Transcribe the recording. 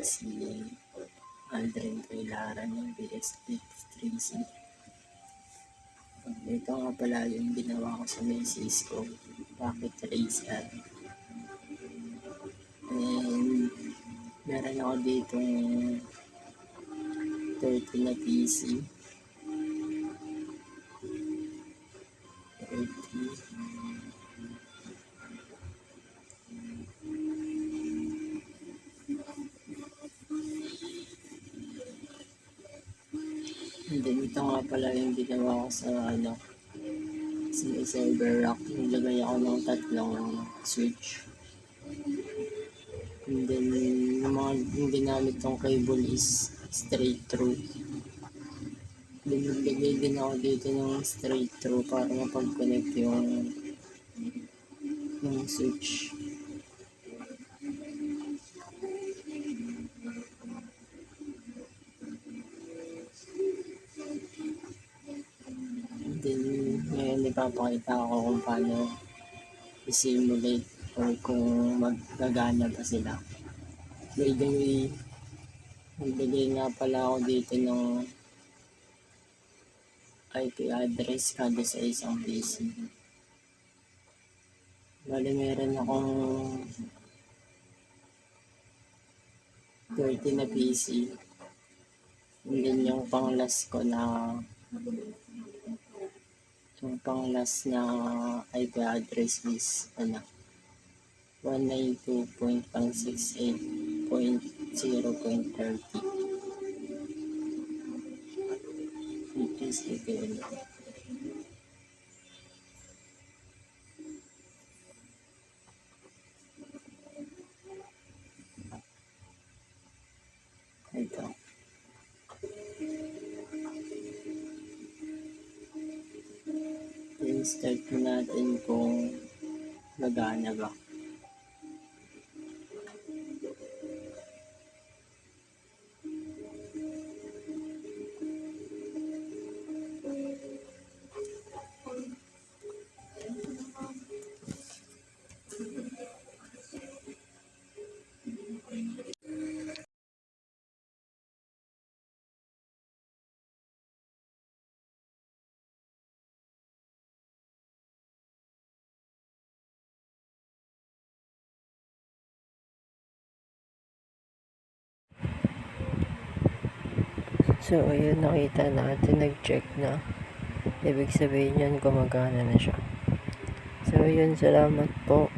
si Aldrin Kailaran ng BX3C. Ito nga pala yung ginawa ko sa misis ko, pocket tracer. And meron ako dito 30 na PC. 30. And then ito nga pala yung ginawa ko sa server rack. Nilagay ako ng 3 switch. And then yung ginamit kong cable is straight through. Naglagay din ako dito ng straight through para mapag-connect yung switch. Then ngayon ipapakita ko kung paano i-simulate or kung magagana ba sila. By the way, nagbigay nga pala ako dito ng IP address kada sa isang PC. Bali meron akong 30 na PC. And then yung pang last na IP address is 192.168.0.30. Which is ito. Ito. I-start natin kung gagana ba. So, ayun, nakita natin, nag-check na. Ibig sabihin yan, gumagana na siya. So, ayun, salamat po.